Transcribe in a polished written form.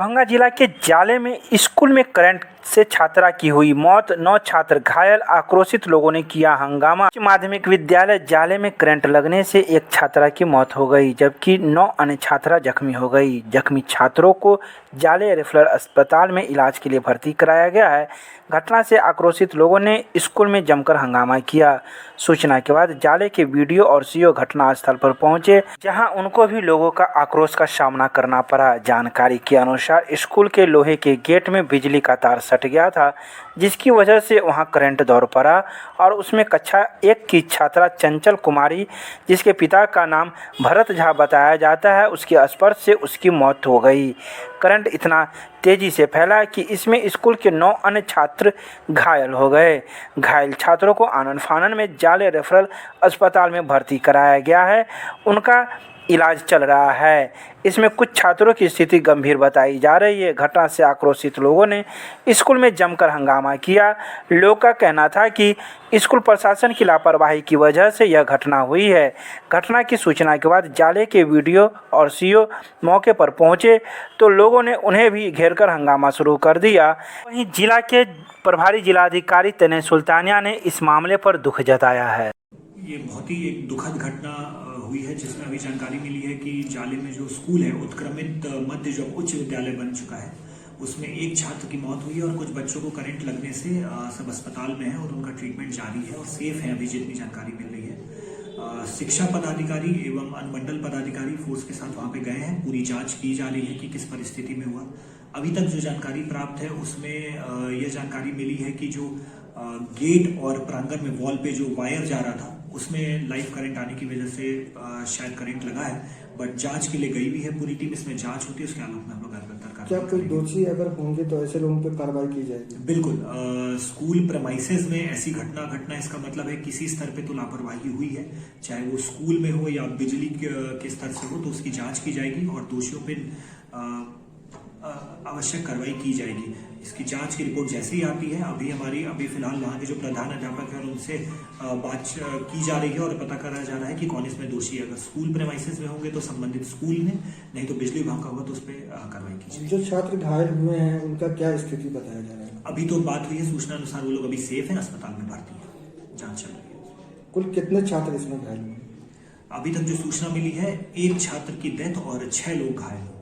दरभंगा जिला के जाले में स्कूल में करंट से छात्रा की हुई मौत, 9 छात्र घायल, आक्रोशित लोगों ने किया हंगामा। उच्च माध्यमिक विद्यालय जाले में करंट लगने से एक छात्रा की मौत हो गई, जबकि 9 अन्य छात्रा जख्मी हो गई। जख्मी छात्रों को जाले रेफरल अस्पताल में इलाज के लिए भर्ती कराया गया है। घटना से आक्रोशित लोगों ने स्कूल में जमकर हंगामा किया। सूचना के बाद जाले के वीडियो और सीओ घटनास्थल पर पहुंचे, जहां उनको भी लोगों का आक्रोश का सामना करना पड़ा। जानकारी के अनुसार स्कूल के लोहे के गेट में बिजली का तार सट गया था, जिसकी वजह से वहां करंट दौड़ पड़ा और उसमें कक्षा 1 की छात्रा चंचल कुमारी, जिसके पिता का नाम भरत झा बताया जाता है, उसके स्पर्श से उसकी मौत हो गई। करंट इतना तेजी से फैला कि इसमें स्कूल के 9 अन्य छात्र घायल हो गए। घायल छात्रों को आनन फानन में जाले रेफरल अस्पताल में भर्ती कराया गया है। उनका इलाज चल रहा है। इसमें कुछ छात्रों की स्थिति गंभीर बताई जा रही है। घटना से आक्रोशित लोगों ने स्कूल में जमकर हंगामा किया। लोगों का कहना था कि स्कूल प्रशासन की लापरवाही की वजह से यह घटना हुई है। घटना की सूचना के बाद जाले के वीडियो और सीओ मौके पर पहुंचे तो लोगों ने उन्हें भी घेरकर हंगामा शुरू कर दिया। वहीं जिला के प्रभारी जिलाधिकारी तने सुल्तानिया ने इस मामले पर दुख जताया है। ये बहुत ही एक दुखद घटना हुई है, जिसमें अभी जानकारी मिली है कि जाले में जो स्कूल है, उत्क्रमित मध्य जो उच्च विद्यालय बन चुका है, उसमें एक छात्र की मौत हुई है और कुछ बच्चों को करंट लगने से सब अस्पताल में है और उनका ट्रीटमेंट जारी है और सेफ है, अभी जितनी जानकारी मिल रही है। शिक्षा पदाधिकारी एवं अनुमंडल पदाधिकारी फोर्स के साथ वहां पे गए हैं। पूरी जांच की जा रही है कि किस परिस्थिति में हुआ। अभी तक जो जानकारी प्राप्त है उसमें यह जानकारी मिली है कि जो गेट और प्रांगण में वॉल पे जो वायर जा रहा था, उसमें लाइव करंट आने की वजह से शायद करंट लगा है, बट जांच के लिए गई भी है पूरी टीम। इसमें जांच होती है, उसके आलोक में हम लोग क्या कोई दोषी अगर होंगे तो ऐसे लोगों पर कार्रवाई की जाएगी? बिल्कुल। स्कूल प्रेमाइसेस में ऐसी घटना इसका मतलब है किसी स्तर पे तो लापरवाही हुई है, चाहे वो स्कूल में हो या बिजली के स्तर से हो, तो उसकी जांच की जाएगी और दोषियों पे आवश्यक कार्रवाई की जाएगी। इसकी जांच की रिपोर्ट जैसे ही आती है, अभी फिलहाल वहाँ के जो प्रधान अध्यापक है उनसे बात की जा रही है और पता करा जा रहा है कि कौन इसमें दोषी है। अगर स्कूल प्रेमाइसेस में होंगे तो संबंधित स्कूल ने, नहीं तो बिजली विभाग का होगा तो उस पर कार्रवाई की जाएगी। जो छात्र घायल हुए हैं उनका क्या स्थिति बताया जा रहा है? अभी तो बात हुई है, सूचना अनुसार वो लोग अभी सेफ है, अस्पताल में भर्ती है, जाँच चल रही है। कुल कितने छात्र इसमें घायल हुए? अभी तक जो सूचना मिली है, एक छात्र की डेथ और 6 लोग घायल हुए।